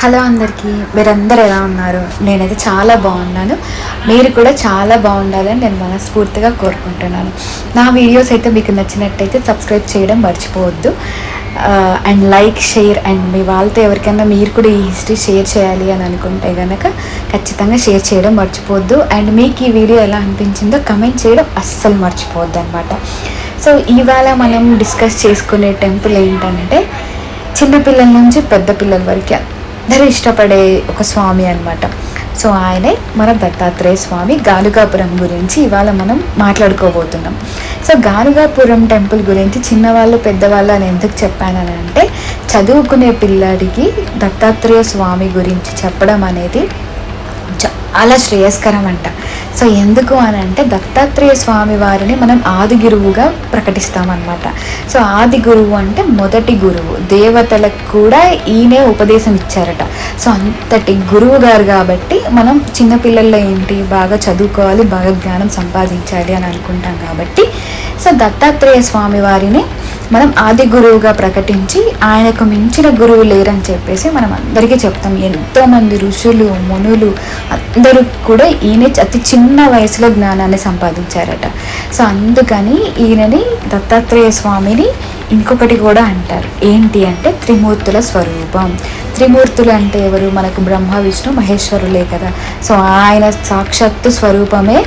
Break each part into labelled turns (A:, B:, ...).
A: Hello అందరికీ, మీరందరూ ఎలా ఉన్నారు? నేనైతే చాలా బాగున్నాను. మీరు కూడా చాలా బాగుండాలని నేను మనస్ఫూర్తిగా కోరుకుంటున్నాను. నా వీడియోస్ అయితే మీకు నచ్చినట్టయితే సబ్స్క్రైబ్ చేయడం మర్చిపోవద్దు. అండ్ లైక్, షేర్, అండ్ మీ వాళ్ళతో ఎవరికైనా మీరు కూడా ఈ హిస్టరీ షేర్ చేయాలి అని అనుకుంటే కనుక ఖచ్చితంగా షేర్ చేయడం మర్చిపోవద్దు. అండ్ మీకు ఈ వీడియో ఎలా అనిపించిందో కమెంట్ చేయడం అస్సలు మర్చిపోవద్దు అనమాట. సో ఇవాళ మనం డిస్కస్ చేసుకునే టెంపుల్ ఏంటంటే చిన్నపిల్లల నుంచి పెద్ద పిల్లల వరకు అందరూ ఇష్టపడే ఒక స్వామి అనమాట. సో ఆయనే మన దత్తాత్రేయ స్వామి. గానుగాపురం గురించి ఇవాళ మనం మాట్లాడుకోబోతున్నాం. సో గానుగాపురం టెంపుల్ గురించి చిన్నవాళ్ళు పెద్దవాళ్ళు అని ఎందుకు చెప్పానని అంటే, చదువుకునే పిల్లాడికి దత్తాత్రేయ స్వామి గురించి చెప్పడం అనేది చాలా శ్రేయస్కరం అంట. సో ఎందుకు అని అంటే, దత్తాత్రేయ స్వామి వారిని మనం ఆది గురువుగా ప్రకటిస్తామన్నమాట. సో ఆది గురువు అంటే మొదటి గురువు, దేవతలకు కూడా ఈయనే ఉపదేశం ఇచ్చారట. సో అంతటి గురువు గారు కాబట్టి మనం చిన్నపిల్లల్లో ఏంటి బాగా చదువుకోవాలి, బాగా జ్ఞానం సంపాదించాలి అని అనుకుంటాం కాబట్టి, సో దత్తాత్రేయ స్వామి వారిని మనం ఆది గురువుగా ప్రకటించి ఆయనకు మించిన గురువు లేరని చెప్పేసి మనం అందరికీ చెప్తాం. ఎంతోమంది ఋషులు, మునులు అందరూ కూడా ఈయన అతి చిన్న వయసులో జ్ఞానాన్ని సంపాదించారట. సో అందుకని ఈయనని దత్తాత్రేయ స్వామిని ఇంకొకటి కూడా అంటారు. ఏంటి అంటే త్రిమూర్తుల స్వరూపం. త్రిమూర్తులు అంటే ఎవరు? మనకు బ్రహ్మ, విష్ణు, మహేశ్వరులే కదా. సో ఆయన సాక్షాత్తు స్వరూపమే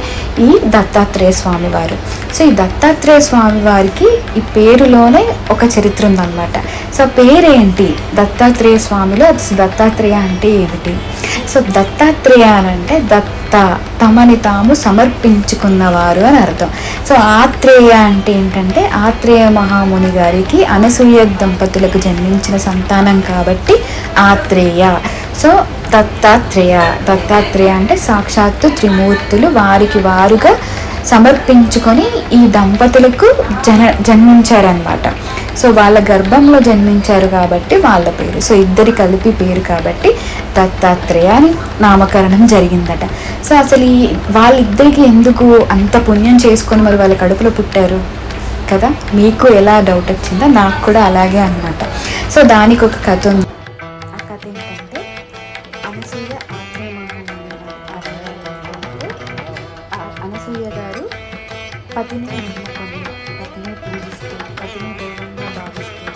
A: ఈ దత్తాత్రేయ స్వామి వారు. సో ఈ దత్తాత్రేయ స్వామి వారికి ఈ పేరులోనే ఒక చరిత్ర ఉందన్నమాట. సో పేరేంటి? దత్తాత్రేయ స్వామిలో దత్తాత్రేయ అంటే ఏమిటి? సో దత్తాత్రేయ అని అంటే దత్త, తమని తాము సమర్పించుకున్నవారు అని అర్థం. సో ఆత్రేయ అంటే ఏంటంటే, ఆత్రేయ మహాముని గారికి అనసూయ దంపతులకు జన్మించిన సంతానం కాబట్టి ఆత్రేయ. సో దత్తాత్రేయ అంటే సాక్షాత్తు త్రిమూర్తులు వారికి వారుగా సమర్పించుకొని ఈ దంపతులకు జన్మించారనమాట. సో వాళ్ళ గర్భంలో జన్మించారు కాబట్టి వాళ్ళ పేరు. సో ఇద్దరి కలిపి పేరు కాబట్టి దత్తాత్రేయ అని నామకరణం జరిగిందట. సో అసలు ఈ వాళ్ళిద్దరికి ఎందుకు అంత పుణ్యం చేసుకొని మరి వాళ్ళ కడుపులో పుట్టారు కదా? మీకు ఎలా డౌట్ వచ్చిందో నాకు కూడా అలాగే అనమాట. సో దానికి ఒక కథ ఉంది. ఆ కథ ఏంటంటే, అనసూయ అనసూయ గారు పతిని నమ్ముకొని, పతిని పూజిస్తూ, పతిని దైవంగా భావిస్తూ,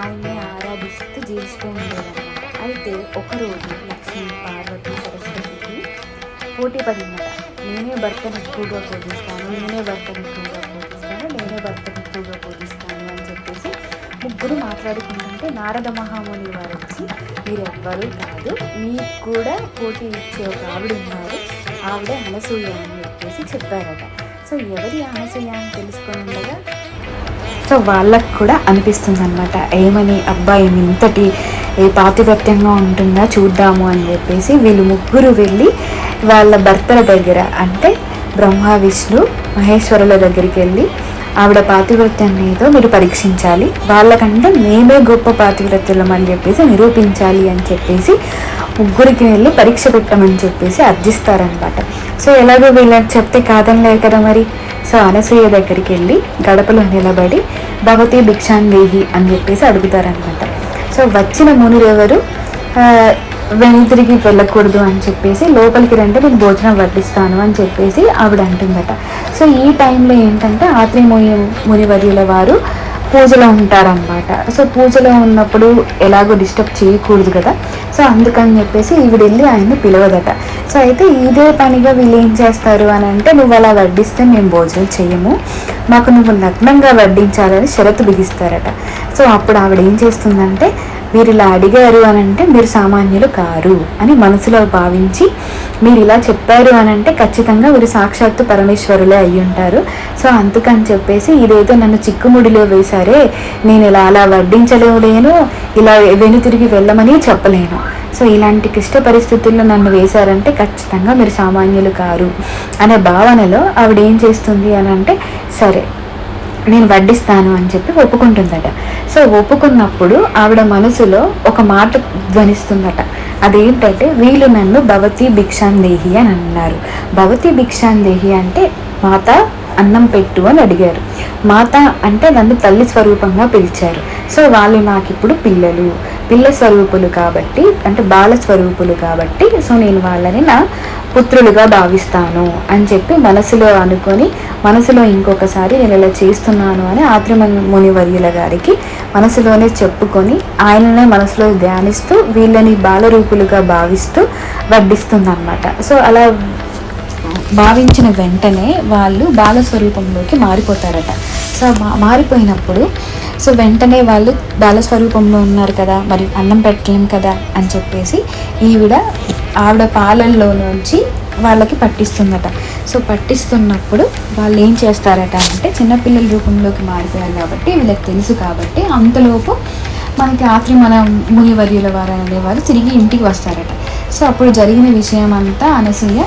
A: ఆయన్ని ఆరాధిస్తూ జీవిస్తూ ఉండేదన్నమాట. అయితే ఒకరోజు లక్ష్మి, పార్వతి, సరస్వతికి పోటీ పడిందట. నేనే భర్తను ఎక్కువగా పూజిస్తాను, నేనే భర్తను ఎక్కువగా పూజిస్తాను, నేనే భర్తను ఎక్కువగా పూజిస్తాను అని చెప్పేసి ముగ్గురు మాట్లాడుకుంటుంటే నారద మహాముని వారు వచ్చి, మీరు ఎవ్వరూ కాదు, మీకు కూడా పోటీ ఇచ్చే ఒక ఆవిడ ఉన్నారు, ఆవిడే అనసూయ అని చెప్పేసి చెప్పారట. సో ఎవరి అనసూయ అని తెలుసుకొని ఉండగా సో వాళ్ళకు కూడా అనిపిస్తుంది అనమాట, ఏమని అబ్బాయి ఇంతటి పాతివ్రత్యంగా ఉంటుందా చూద్దాము అని చెప్పేసి వీళ్ళు ముగ్గురు వెళ్ళి వాళ్ళ భర్తల దగ్గర అంటే బ్రహ్మ, విష్ణు, మహేశ్వరుల దగ్గరికి వెళ్ళి ఆవిడ పాతివ్రత్యం ఏదో మీరు పరీక్షించాలి, వాళ్ళకంటే మేమే గొప్ప పాతివ్రత్యులం అని చెప్పేసి నిరూపించాలి అని చెప్పేసి ముగ్గురికి వెళ్ళి పరీక్ష పెట్టమని చెప్పేసి అర్జిస్తారనమాట. సో ఎలాగో వీళ్ళకి చెప్తే కాదనలేదు కదా మరి. సో అనసూయ దగ్గరికి వెళ్ళి గడపలో నిలబడి భవతి భిక్షాందేహి అని చెప్పేసి అడుగుతారనమాట. సో వచ్చిన మునులు ఎవరు వెనుతిరిగి వెళ్ళకూడదు అని చెప్పేసి లోపలికి రంటే నేను భోజనం వడ్డిస్తాను అని చెప్పేసి ఆవిడ అంటుందట. సో ఈ టైంలో ఏంటంటే ఆత్రేయ మునివర్యుల వారు పూజలో ఉంటారనమాట. సో పూజలో ఉన్నప్పుడు ఎలాగో డిస్టర్బ్ చేయకూడదు కదా. సో అందుకని చెప్పేసి ఈవిడ వెళ్ళి ఆయన్ని పిలవదట. సో అయితే ఇదే పనిగా వీళ్ళు ఏం చేస్తారు అని అంటే, నువ్వు అలా వడ్డిస్తే మేము భోజనం చేయము, మాకు నువ్వు నగ్నంగా వడ్డించాలని షరతు బిగిస్తారట. సో అప్పుడు ఆవిడ ఏం చేస్తుందంటే, మీరు ఇలా అడిగారు అని అంటే మీరు సామాన్యులు కారు అని మనసులో భావించి, మీరు ఇలా చెప్పారు అని అంటే ఖచ్చితంగా మీరు సాక్షాత్తు పరమేశ్వరులే అయ్యి ఉంటారు. సో అందుకని చెప్పేసి ఇదేదో నన్ను చిక్కుముడిలో వేశారే, నేను ఇలా అలా వడ్డించలేను, ఇలా వెనుతిరిగి వెళ్ళమని చెప్పలేను. సో ఇలాంటి క్లిష్ట పరిస్థితుల్లో నన్ను వేశారంటే ఖచ్చితంగా మీరు సామాన్యులు కారు అనే భావనలో ఆవిడ ఏం చేస్తుంది అని అంటే, సరే నేను వడ్డిస్తాను అని చెప్పి ఒప్పుకుంటుందట. సో ఒప్పుకున్నప్పుడు ఆవిడ మనసులో ఒక మాట ధ్వనిస్తుందట. అదేంటంటే, వీళ్ళు నన్ను భవతి భిక్షాందేహి అని అన్నారు. భవతి భిక్షాందేహి అంటే మాత అన్నం పెట్టు అని అడిగారు. మాత అంటే నన్ను తల్లి స్వరూపంగా పిలిచారు. సో వాళ్ళు నాకు ఇప్పుడు పిల్లలు, పిల్ల స్వరూపులు కాబట్టి, అంటే బాల స్వరూపులు కాబట్టి, సో నేను వాళ్ళని నా పుత్రులుగా భావిస్తాను అని చెప్పి మనసులో అనుకొని, మనసులో ఇంకొకసారి నేను ఇలా చేస్తున్నాను అని ఆత్రి మునివర్యుల గారికి మనసులోనే చెప్పుకొని, ఆయననే మనసులో ధ్యానిస్తూ వీళ్ళని బాలరూపులుగా భావిస్తూ వడ్డిస్తుందన్నమాట. సో అలా భావించిన వెంటనే వాళ్ళు బాలస్వరూపంలోకి మారిపోతారట. సో మారిపోయినప్పుడు సో వెంటనే వాళ్ళు బాలస్వరూపంలో ఉన్నారు కదా, మరి అన్నం పెట్టలేం కదా అని చెప్పేసి ఆవిడ పాలల్లో నుంచి వాళ్ళకి పట్టిస్తుందట. సో పట్టిస్తున్నప్పుడు వాళ్ళు ఏం చేస్తారట అంటే, చిన్నపిల్లల రూపంలోకి మారిపోయారు కాబట్టి వీళ్ళకి తెలుసు కాబట్టి అంతలోపు మనకి ఆత్రి మన మునివర్యుల వారు అనేవారు తిరిగి ఇంటికి వస్తారట. సో అప్పుడు జరిగిన విషయం అంతా అనసూయ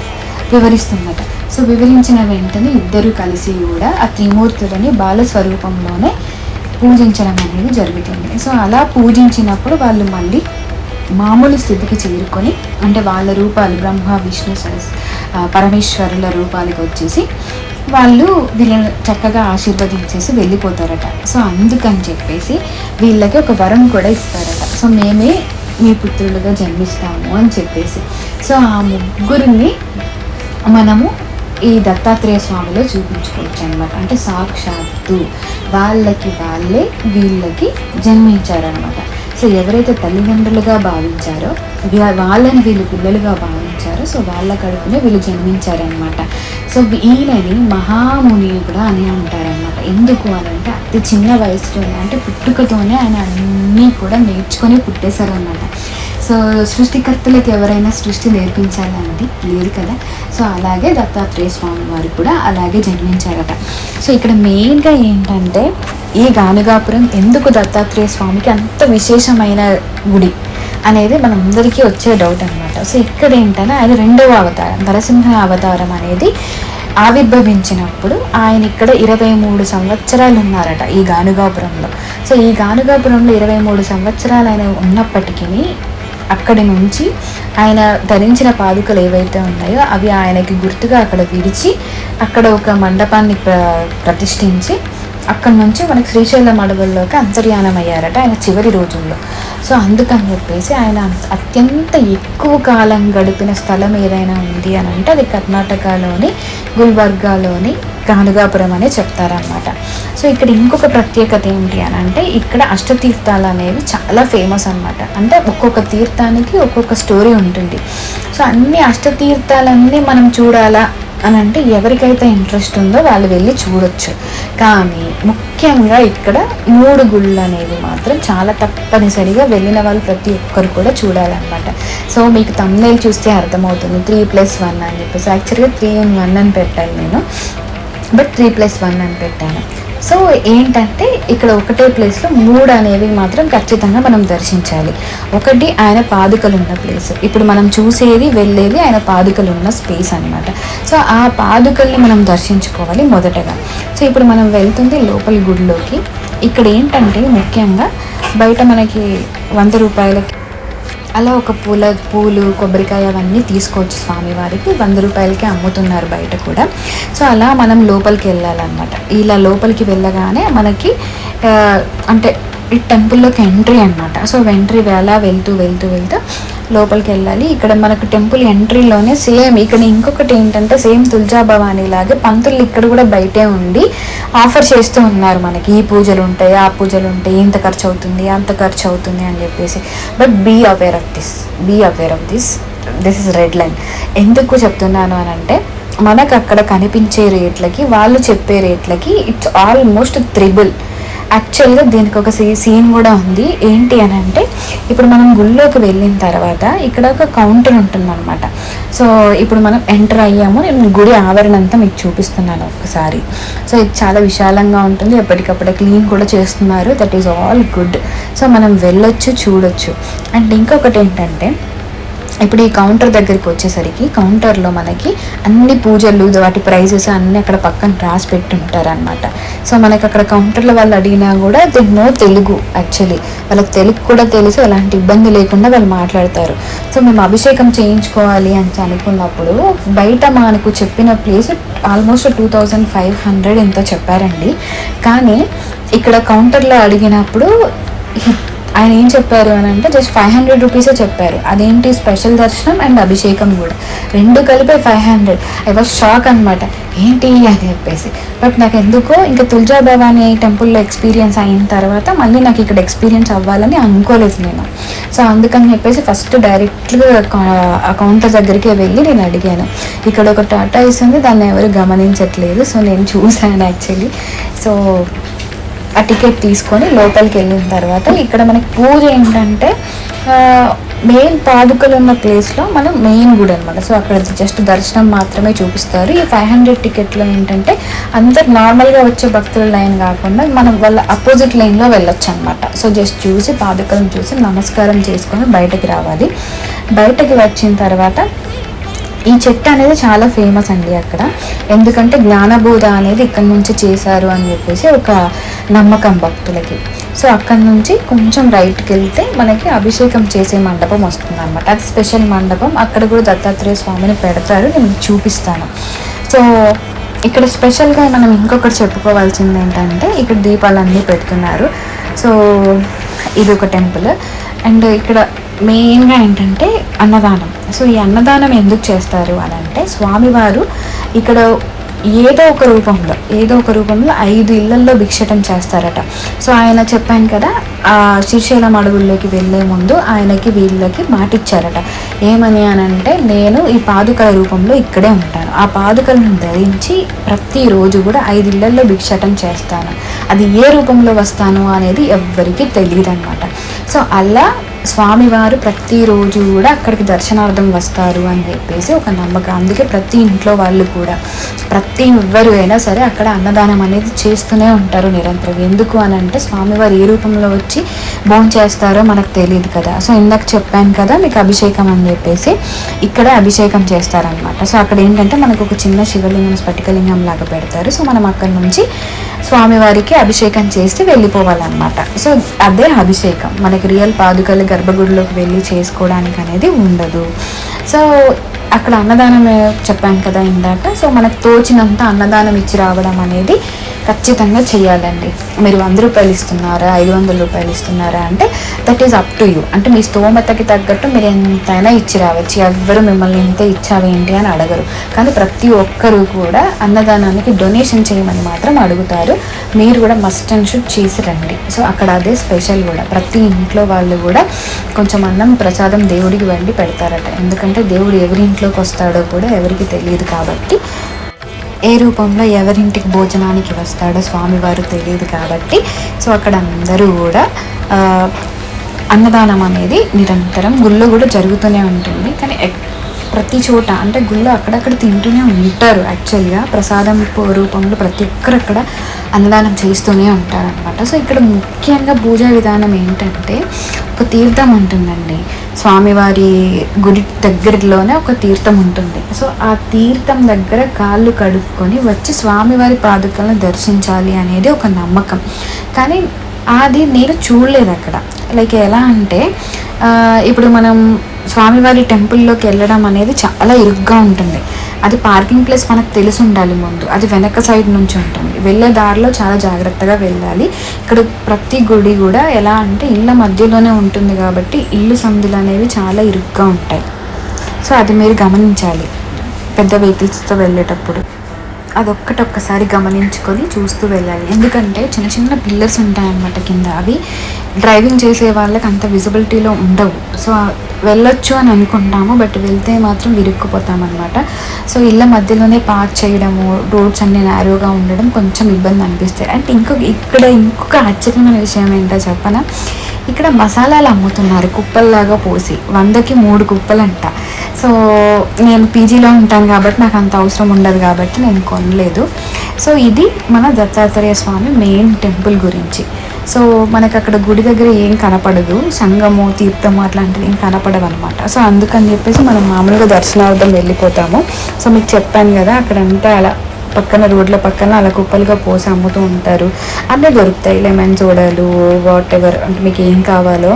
A: వివరిస్తుందట. సో వివరించిన వెంటనే ఇద్దరు కలిసి కూడా ఆ త్రిమూర్తులని బాలస్వరూపంలోనే పూజించడం అనేది జరుగుతుంది. సో అలా పూజించినప్పుడు వాళ్ళు మళ్ళీ మామూలు స్థితికి చేరుకొని, అంటే వాళ్ళ రూపాలు బ్రహ్మ విష్ణు పరమేశ్వరుల రూపాలకు వచ్చేసి వాళ్ళు వీళ్ళని చక్కగా ఆశీర్వదించేసి వెళ్ళిపోతారట. సో అందుకని చెప్పేసి వీళ్ళకి ఒక వరం కూడా ఇస్తారట. సో మేమే మీ పుత్రులుగా జన్మిస్తాము అని చెప్పేసి. సో ఆ ముగ్గురిని మనము ఈ దత్తాత్రేయ స్వామిలో చూపించుకోవచ్చు అనమాట. అంటే సాక్షాత్తు వాళ్ళే వీళ్ళకి జన్మించారనమాట. సో ఎవరైతే తల్లిదండ్రులుగా భావించారో వాళ్ళని వీళ్ళు పిల్లలుగా భావించారో, సో వాళ్ళ కడుపునే వీళ్ళు జన్మించారనమాట. సో ఈయనని మహాముని కూడా అని అంటారనమాట. ఎందుకు అని అంటే అతి చిన్న వయసులోనే, అంటే పుట్టుకతోనే ఆయన అన్నీ కూడా నేర్చుకొని పుట్టేశారనమాట. సో సృష్టికర్తలకు ఎవరైనా సృష్టి నేర్పించాలండి, లేదు కదా. సో అలాగే దత్తాత్రేయ స్వామి వారు కూడా అలాగే జన్మించారట. సో ఇక్కడ మెయిన్గా ఏంటంటే, ఈ గానుగాపురం ఎందుకు దత్తాత్రేయ స్వామికి అంత విశేషమైన గుడి అనేది మనందరికీ వచ్చే డౌట్ అనమాట. సో ఇక్కడ ఏంటంటే ఆయన 2వ అవతారం, నరసింహ అవతారం అనేది ఆవిర్భవించినప్పుడు ఆయన ఇక్కడ 23 సంవత్సరాలు ఉన్నారట ఈ గానుగాపురంలో. సో ఈ గానుగాపురంలో 23 సంవత్సరాలు ఆయన ఉన్నప్పటికీ అక్కడి నుంచి ఆయన ధరించిన పాదుకలు ఏవైతే ఉన్నాయో అవి ఆయనకి గుర్తుగా అక్కడ విడిచి అక్కడ ఒక మండపాన్ని ప్రతిష్ఠించి అక్కడి నుంచి మనకి శ్రీశైలం అడవుల్లోకి అంతర్యానం అయ్యారట ఆయన చివరి రోజుల్లో. సో అందుకని చెప్పేసి ఆయన అత్యంత ఎక్కువ కాలం గడిపిన స్థలం ఏదైనా ఉంది అని అంటే అది కర్ణాటకలోని గుల్బర్గాలోని గానుగాపురం అనే చెప్తారనమాట. సో ఇక్కడ ఇంకొక ప్రత్యేకత ఏంటి అని అంటే, ఇక్కడ అష్టతీర్థాలు అనేవి చాలా ఫేమస్ అనమాట. అంటే ఒక్కొక్క తీర్థానికి ఒక్కొక్క స్టోరీ ఉంటుంది. సో అన్ని అష్టతీర్థాలన్నీ మనం చూడాలా అని అంటే ఎవరికైతే ఇంట్రెస్ట్ ఉందో వాళ్ళు వెళ్ళి చూడొచ్చు. కానీ ముఖ్యంగా ఇక్కడ 3 గుళ్ళు అనేవి మాత్రం చాలా తప్పనిసరిగా వెళ్ళిన వాళ్ళు ప్రతి ఒక్కరు కూడా చూడాలన్నమాట. సో మీకు థంబ్నెయిల్ చూస్తే అర్థమవుతుంది 3+1 అని చెప్పేసి. యాక్చువల్గా 3-in-1 అని పెట్టాలి నేను, బట్ 3+1 అని పెట్టాను. సో ఏంటంటే ఇక్కడ ఒకటే ప్లేస్లో 3 అనేవి మాత్రం ఖచ్చితంగా మనం దర్శించాలి. ఒకటి ఆయన పాదుకలు ఉన్న ప్లేస్, ఇప్పుడు మనం చూసేది వెళ్ళేది ఆయన పాదుకలు ఉన్న స్పేస్ అనమాట. సో ఆ పాదుకల్ని మనం దర్శించుకోవాలి మొదటగా. సో ఇప్పుడు మనం వెళ్తుంది లోపల గుడిలోకి. ఇక్కడ ఏంటంటే ముఖ్యంగా బయట మనకి 100 రూపాయలకి అలా ఒక పూలు కొబ్బరికాయ అవన్నీ తీసుకోవచ్చు స్వామివారికి. 100 రూపాయలకే అమ్ముతున్నారు బయట కూడా. సో అలా మనం లోపలికి వెళ్ళాలన్నమాట. ఇలా లోపలికి వెళ్ళగానే మనకి అంటే ఈ టెంపుల్లోకి ఎంట్రీ అనమాట. సో ఎంట్రీ అలా వెళ్తూ లోపలికి వెళ్ళాలి. ఇక్కడ మనకు టెంపుల్ ఎంట్రీలోనే సేమ్ ఇక్కడ ఇంకొకటి ఏంటంటే, సేమ్ తులజా భవానీ లాగే పంతులు ఇక్కడ కూడా బయటే ఉండి ఆఫర్ చేస్తూ ఉన్నారు మనకి. ఈ పూజలు ఉంటాయి, ఆ పూజలు ఉంటాయి, ఇంత ఖర్చు అవుతుంది, అంత ఖర్చు అవుతుంది అని చెప్పేసి. But be aware of this is red line. ఎందుకు చెప్తున్నాను అని అంటే, మనకు అక్కడ కనిపించే రేట్లకి వాళ్ళు చెప్పే రేట్లకి ఇట్స్ ఆల్మోస్ట్ త్రిబుల్. యాక్చువల్గా దీనికి ఒక సీన్ కూడా ఉంది. ఏంటి అని అంటే, ఇప్పుడు మనం గుళ్ళోకి వెళ్ళిన తర్వాత ఇక్కడ ఒక కౌంటర్ ఉంటుందన్నమాట. సో ఇప్పుడు మనం ఎంటర్ అయ్యాము, నేను గుడి ఆవరణ అంతా మీకు చూపిస్తున్నాను ఒకసారి. సో ఇది చాలా విశాలంగా ఉంటుంది, ఎప్పటికప్పుడు క్లీన్ కూడా చేస్తున్నారు. That is all good. So మనం వెళ్ళొచ్చు, చూడొచ్చు. అండ్ ఇంకొకటి ఏంటంటే, ఇప్పుడు ఈ కౌంటర్ దగ్గరికి వచ్చేసరికి కౌంటర్లో మనకి అన్ని పూజలు వాటి ప్రైజెస్ అన్నీ అక్కడ పక్కన రాసి పెట్టి ఉంటారనమాట. సో మనకి అక్కడ కౌంటర్లో వాళ్ళు అడిగినా కూడా దే నో తెలుగు. యాక్చువల్లీ వాళ్ళకి తెలుగు కూడా తెలుసు, ఎలాంటి ఇబ్బంది లేకుండా వాళ్ళు మాట్లాడతారు. సో మేము అభిషేకం చేయించుకోవాలి అని అనుకున్నప్పుడు బయట మనకు చెప్పిన ప్లేస్ ఆల్మోస్ట్ 2500 ఎంతో చెప్పారండి. కానీ ఇక్కడ కౌంటర్లో అడిగినప్పుడు ఆయన ఏం చెప్పారు అని అంటే జస్ట్ 500 రూపీసే చెప్పారు. అదేంటి స్పెషల్ దర్శనం అండ్ అభిషేకం కూడా 2 కలిపి 500. ఐ వాజ్ షాక్ అనమాట, ఏంటి అని చెప్పేసి. బట్ నాకు ఎందుకో ఇంకా తుల్జా భవానీ టెంపుల్లో ఎక్స్పీరియన్స్ అయిన తర్వాత మళ్ళీ నాకు ఇక్కడ ఎక్స్పీరియన్స్ అవ్వాలని అనుకోలేదు నేను. సో అందుకని చెప్పేసి ఫస్ట్ డైరెక్ట్గా ఆ కౌంటర్ దగ్గరికి వెళ్ళి నేను అడిగాను, ఇక్కడ ఒక టాటా ఇస్తుంది, దాన్ని ఎవరు గమనించట్లేదు. సో నేను చూశాను యాక్చువల్లీ. సో ఆ టికెట్ తీసుకొని లోపలికి వెళ్ళిన తర్వాత ఇక్కడ మనకి పూజ ఏంటంటే మెయిన్ పాదుకలు ఉన్న ప్లేస్లో మనం మెయిన్ గుడి అనమాట. సో అక్కడ జస్ట్ దర్శనం మాత్రమే చూపిస్తారు. ఈ 500 టికెట్లో ఏంటంటే అందరు నార్మల్గా వచ్చే భక్తుల లైన్ కాకుండా మనం వాళ్ళ అపోజిట్ లైన్లో వెళ్ళొచ్చు అనమాట. సో జస్ట్ చూసి పాదుకలను చూసి నమస్కారం చేసుకొని బయటకు రావాలి. బయటకు వచ్చిన తర్వాత ఈ చెట్టు అనేది చాలా ఫేమస్ అండి అక్కడ, ఎందుకంటే జ్ఞానబోధ అనేది ఇక్కడ నుంచి చేశారు అని చెప్పేసి ఒక నమ్మకం భక్తులకి. సో అక్కడ నుంచి కొంచెం రైట్కి వెళ్తే మనకి అభిషేకం చేసే మండపం వస్తుంది అనమాట. అది స్పెషల్ మండపం, అక్కడ కూడా దత్తాత్రేయ స్వామిని పెడతారు, నేను మీకు చూపిస్తాను. సో ఇక్కడ స్పెషల్గా మనం ఇంకొకటి చెప్పుకోవాల్సింది ఏంటంటే ఇక్కడ దీపాలన్నీ పెడుతున్నారు. సో ఇది ఒక టెంపుల్. అండ్ ఇక్కడ మెయిన్గా ఏంటంటే అన్నదానం. సో ఈ అన్నదానం ఎందుకు చేస్తారు అని అంటే స్వామివారు ఇక్కడ ఏదో ఒక రూపంలో 5 ఇళ్లల్లో భిక్షటం చేస్తారట. సో ఆయన చెప్పాను కదా, ఆ శ్రీశైలం అడవుల్లోకి వెళ్ళే ముందు ఆయనకి వీళ్ళకి మాటిచ్చారట, ఏమని అని అంటే నేను ఈ పాదుకల రూపంలో ఇక్కడే ఉంటాను, ఆ పాదుకలను ధరించి ప్రతిరోజు కూడా 5 ఇళ్లల్లో భిక్షటం చేస్తాను, అది ఏ రూపంలో వస్తాను అనేది ఎవ్వరికీ తెలియదు అనమాట. సో అలా స్వామివారు ప్రతిరోజు కూడా అక్కడికి దర్శనార్థం వస్తారు అని చెప్పేసి ఒక నమ్మకం. అందుకే ప్రతి ఇంట్లో వాళ్ళు కూడా ఎవ్వరు అయినా సరే అక్కడ అన్నదానం అనేది చేస్తూనే ఉంటారు నిరంతరం. ఎందుకు అని అంటే స్వామివారు ఏ రూపంలో వచ్చి భోజనం చేస్తారో మనకు తెలియదు కదా. సో ఇందాక చెప్పాను కదా మీకు అభిషేకం అని చెప్పేసి, ఇక్కడ అభిషేకం చేస్తారనమాట. సో అక్కడ ఏంటంటే మనకు ఒక చిన్న శివలింగం స్ఫటికలింగం లాగా పెడతారు. సో మనం అక్కడ నుంచి స్వామివారికి అభిషేకం చేసి వెళ్ళిపోవాలన్నమాట. సో అదే అభిషేకం, మనకి రియల్ పాదుకలు గర్భగుడిలోకి వెళ్ళి చేసుకోవడానికి అనేది ఉండదు. సో అక్కడ అన్నదానం చెప్పాను కదా ఇందాక. సో మనకు తోచినంత అన్నదానం ఇచ్చి రావడం అనేది ఖచ్చితంగా చేయాలండి. మీరు 100 రూపాయలు ఇస్తున్నారా, 500 రూపాయలు ఇస్తున్నారా అంటే that is up to you. అంటే మీ స్తోమతకి తగ్గట్టు మీరు ఎంతైనా ఇచ్చి రావచ్చు, ఎవ్వరు మిమ్మల్ని ఎంత ఇచ్చావేంటి అని అడగరు. కానీ ప్రతి ఒక్కరూ కూడా అన్నదానానికి డొనేషన్ చేయమని మాత్రం అడుగుతారు. మీరు కూడా మస్ట్ అండ్ షుడ్ చేసి రండి. సో అక్కడ అదే స్పెషల్ కూడా, ప్రతి ఇంట్లో వాళ్ళు కూడా కొంచెం అన్నం ప్రసాదం దేవుడికి వండి పెడతారట. ఎందుకంటే దేవుడు ఎవరి ఇంట్లోకి వస్తాడో కూడా ఎవరికి తెలియదు కాబట్టి, ఏ రూపంలో ఎవరింటికి భోజనానికి వస్తాడో స్వామివారు తెలియదు కాబట్టి, సో అక్కడ అందరూ కూడా అన్నదానం అనేది నిరంతరం గుళ్ళో కూడా జరుగుతూనే ఉంటుంది. కానీ ప్రతి చోట అంటే గుళ్ళో అక్కడక్కడ తింటూనే ఉంటారు. యాక్చువల్గా ప్రసాదం రూపంలో ప్రతి ఒక్కరు అక్కడ అన్నదానం చేస్తూనే ఉంటారనమాట. సో ఇక్కడ ముఖ్యంగా పూజా విధానం ఏంటంటే ఒక తీర్థం ఉంటుందండి, స్వామివారి గుడి దగ్గరలోనే ఒక తీర్థం ఉంటుంది. సో ఆ తీర్థం దగ్గర కాళ్ళు కడుక్కొని వచ్చి స్వామివారి పాదుకలను దర్శించాలి అనేది ఒక నమ్మకం. కానీ అది నేను చూడలేదు అక్కడ. లైక్ ఎలా అంటే ఇప్పుడు మనం స్వామివారి టెంపుల్లోకి వెళ్ళడం అనేది చాలా ఇరుగ్గా ఉంటుంది. అది పార్కింగ్ ప్లేస్ మనకు తెలిసి ఉండాలి ముందు, అది వెనక సైడ్ నుంచి ఉంటుంది. వెళ్ళే దారిలో చాలా జాగ్రత్తగా వెళ్ళాలి. ఇక్కడ ప్రతి గుడి కూడా ఎలా అంటే ఇళ్ళ మధ్యలోనే ఉంటుంది కాబట్టి ఇల్లు సందులు అనేవి చాలా ఇరుగ్గా ఉంటాయి. సో అది మీరు గమనించాలి పెద్ద వెహికల్స్తో వెళ్ళేటప్పుడు. ఒక్కసారి గమనించుకొని చూస్తూ వెళ్ళాలి. ఎందుకంటే చిన్న చిన్న పిల్లర్స్ ఉంటాయన్నమాట కింద, అవి డ్రైవింగ్ చేసే వాళ్ళకి అంత విజిబిలిటీలో ఉండవు. సో వెళ్ళొచ్చు అని అనుకుంటాము, బట్ వెళ్తే మాత్రం విరుక్కుపోతామన్నమాట. సో ఇళ్ళ మధ్యలోనే పార్క్ చేయడము, రోడ్స్ అన్నీ నేరోగా ఉండడం కొంచెం ఇబ్బంది అనిపిస్తాయి. అండ్ ఇంకొక ఆశ్చర్యమైన విషయం ఏంటో చెప్పనా, ఇక్కడ మసాలాలు అమ్ముతున్నారు కుప్పల్లాగా పోసి, 100కి 3 కుప్పలంట. సో నేను పీజీలో ఉంటాను కాబట్టి నాకు అంత అవసరం ఉండదు కాబట్టి నేను కొనలేదు. సో ఇది మన దత్తాత్రేయ స్వామి మెయిన్ టెంపుల్ గురించి. సో మనకు అక్కడ గుడి దగ్గర ఏం కనపడదు, సంగము తీర్థము అట్లాంటివి ఏం కనపడవు అనమాట. సో అందుకని చెప్పేసి మనం మామూలుగా దర్శనార్థం వెళ్ళిపోతాము. సో మీకు చెప్పాను కదా అక్కడంతా అలా పక్కన రోడ్ల పక్కన అలా కుప్పలుగా పోసి అమ్ముతూ ఉంటారు. అన్నీ దొరుకుతాయి, లెమన్ సోడాలు, వాట్ ఎవర్ అంటే మీకు ఏం కావాలో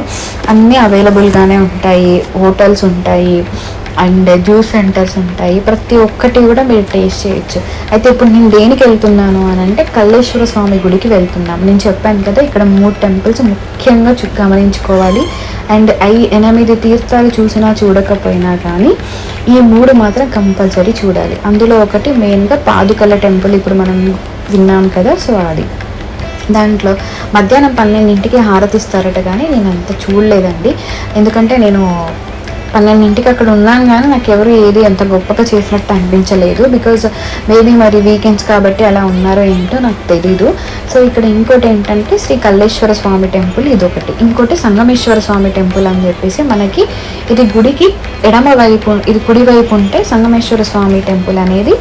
A: అన్నీ అవైలబుల్గానే ఉంటాయి. హోటల్స్ ఉంటాయి, అండ్ జ్యూస్ సెంటర్స్ ఉంటాయి. ప్రతి ఒక్కటి కూడా మీరు టేస్ట్ చేయొచ్చు. అయితే ఇప్పుడు నేను దేనికి వెళ్తున్నాను అని అంటే కల్లేశ్వర స్వామి గుడికి వెళ్తున్నాను. నేను చెప్పాను కదా ఇక్కడ 3 టెంపుల్స్ ముఖ్యంగా గమనించుకోవాలి. అండ్ 8 తీర్థాలు చూసినా చూడకపోయినా కానీ ఈ 3 మాత్రం కంపల్సరీ చూడాలి. అందులో ఒకటి మెయిన్గా పాదుకల టెంపుల్, ఇప్పుడు మనం విన్నాం కదా, సో అది దాంట్లో మధ్యాహ్నం 12ంటికి హారతిస్తారట, కానీ నేను అంత చూడలేదండి. ఎందుకంటే నేను 12ంటికి అక్కడ ఉన్నాను కానీ నాకు ఎవరు ఏది అంత గొప్పగా చేసినట్టు అనిపించలేదు. బికాజ్ మేబీ మరి వీకెండ్స్ కాబట్టి అలా ఉన్నారో ఏంటో నాకు తెలీదు. సో ఇక్కడ ఇంకోటి ఏంటంటే శ్రీ కల్లేశ్వర స్వామి టెంపుల్ ఇదొకటి, ఇంకోటి సంగమేశ్వర స్వామి టెంపుల్ అని చెప్పేసి మనకి ఇది గుడికి ఎడమ వైపు, ఇది కుడి వైపు ఉంటే సంగమేశ్వర స్వామి టెంపుల్ అనేది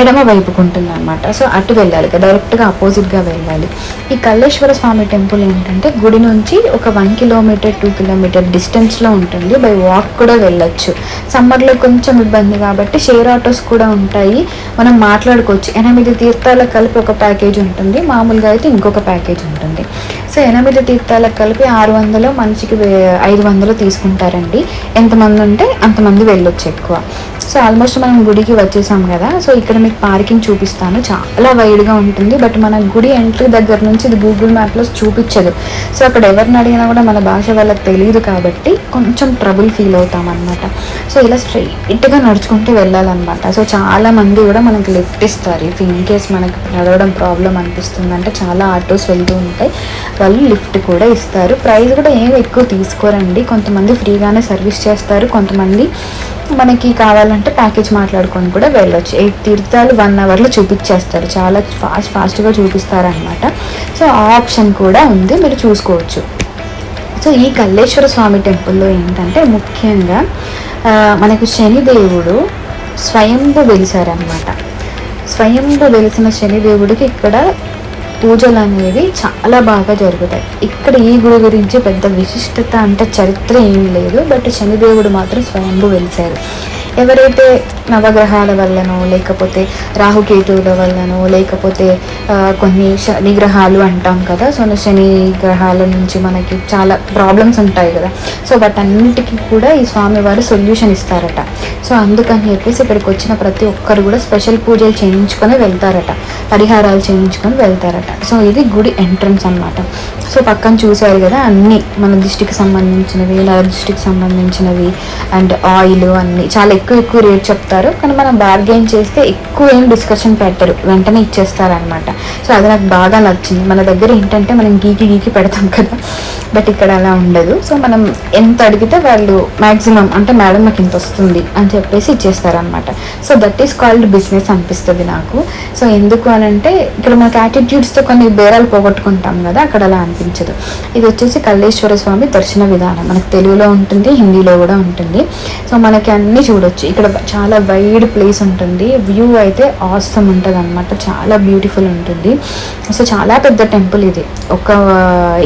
A: ఎడమ వైపుకు ఉంటుంది అనమాట. సో అటు వెళ్ళాలి, డైరెక్ట్గా అపోజిట్గా వెళ్ళాలి. ఈ కల్లేశ్వర స్వామి టెంపుల్ ఏంటంటే గుడి నుంచి ఒక 1 కిలోమీటర్ 2 కిలోమీటర్ డిస్టెన్స్లో ఉంటుంది. బై వాక్ కూడా వెళ్ళొచ్చు. సమ్మర్లో కొంచెం ఇబ్బంది కాబట్టి షేర్ ఆటోస్ కూడా ఉంటాయి, మనం మాట్లాడుకోవచ్చు. 8 తీర్థాలకు కలిపి ఒక ప్యాకేజ్ ఉంటుంది, మామూలుగా అయితే ఇంకొక ప్యాకేజ్ ఉంటుంది. సో 8 తీర్థాలకు కలిపి 600, మనిషికి 500 తీసుకుంటారండి. ఎంతమంది ఉంటే అంతమంది వెళ్ళొచ్చు ఎక్కువ. సో ఆల్మోస్ట్ మనం గుడికి వచ్చేసాం కదా. సో ఇక్కడ మీకు పార్కింగ్ చూపిస్తాను, చాలా వైడ్గా ఉంటుంది. బట్ మన గుడి ఎంట్రీ దగ్గర నుంచి ఇది గూగుల్ మ్యాప్లో చూపించదు. సో అక్కడ ఎవరిని అడిగినా కూడా మన భాష వాళ్ళకి తెలియదు కాబట్టి కొంచెం ట్రబుల్ ఫీల్ అవుతాం అనమాట. సో ఇలా స్ట్రైట్గా నడుచుకుంటూ వెళ్ళాలన్నమాట. సో చాలామంది కూడా మనకి లిఫ్ట్ ఇస్తారు. ఇఫ్ ఇన్ కేస్ మనకి నడవడం ప్రాబ్లం అనిపిస్తుంది అంటే చాలా ఆటోస్ వెళ్తూ ఉంటాయి, వాళ్ళు లిఫ్ట్ కూడా ఇస్తారు. ప్రైస్ కూడా ఏమి ఎక్కువ తీసుకోరండి. కొంతమంది ఫ్రీగానే సర్వీస్ చేస్తారు, కొంతమంది మనకి కావాలంటే ప్యాకేజ్ మాట్లాడుకొని కూడా వెళ్ళొచ్చు. 8 తీర్థాలు 1 అవర్లో చూపించేస్తారు, చాలా ఫాస్ట్గా చూపిస్తారనమాట. సో ఆ ఆప్షన్ కూడా ఉంది, మీరు చూసుకోవచ్చు. సో ఈ కల్లేశ్వర స్వామి టెంపుల్లో ఏంటంటే ముఖ్యంగా మనకు శనిదేవుడు స్వయంగా వెలిసారనమాట. స్వయంగా వెలిసిన శనిదేవుడికి ఇక్కడ పూజలు అనేవి చాలా బాగా జరుగుతాయి. ఇక్కడ ఈ గుడి గురించి పెద్ద విశిష్టత అంటే చరిత్ర ఏమీ లేదు, బట్ శనిదేవుడు మాత్రం స్వయంభూ వెలిశారు. ఎవరైతే నవగ్రహాల వల్లనో లేకపోతే రాహుకేతువుల వల్లనో లేకపోతే కొన్ని శని గ్రహాలు అంటాం కదా, సో శని గ్రహాల నుంచి మనకి చాలా ప్రాబ్లమ్స్ ఉంటాయి కదా, సో వాటన్నిటికీ కూడా ఈ స్వామివారు సొల్యూషన్ ఇస్తారట. సో అందుకని చెప్పేసి ఇక్కడికి వచ్చిన ప్రతి ఒక్కరు కూడా స్పెషల్ పూజలు చేయించుకొని వెళ్తారట, పరిహారాలు చేయించుకొని వెళ్తారట. సో ఇది గుడి ఎంట్రన్స్ అన్నమాట. సో పక్కన చూసారు కదా, అన్నీ మన దృష్టికి సంబంధించినవి, నర దృష్టికి సంబంధించినవి అండ్ ఆయిల్ అన్నీ చాలా ఎక్కువ రేట్ చెప్తారు, కానీ మనం బార్గెయిన్ చేస్తే ఎక్కువ ఏం డిస్కషన్ పెట్టరు, వెంటనే ఇచ్చేస్తారనమాట. సో అది నాకు బాగా నచ్చింది. మన దగ్గర ఏంటంటే మనం గీకి పెడతాం కదా, బట్ ఇక్కడ అలా ఉండదు. సో మనం ఎంత అడిగితే వాళ్ళు మ్యాక్సిమం అంటే మేడం నాకు ఇంత వస్తుంది అని చెప్పేసి ఇచ్చేస్తారనమాట. So that is called business అనిపిస్తుంది నాకు. సో ఎందుకు అని అంటే ఇక్కడ మనకి యాటిట్యూడ్స్తో కొన్ని బేరాలు పోగొట్టుకుంటాం కదా, అక్కడ అలా అనిపించదు. ఇది వచ్చేసి కల్లేశ్వర స్వామి దర్శన విధానం, మనకు తెలుగులో ఉంటుంది, హిందీలో కూడా ఉంటుంది. సో మనకి అన్నీ చూడొచ్చు. ఇక్కడ చాలా వైడ్ ప్లేస్ ఉంటుంది, వ్యూ అయితే ఆసమ్ ఉంటుంది అనమాట, చాలా బ్యూటిఫుల్ ఉంటుంది. సో చాలా పెద్ద టెంపుల్ ఇది, ఒక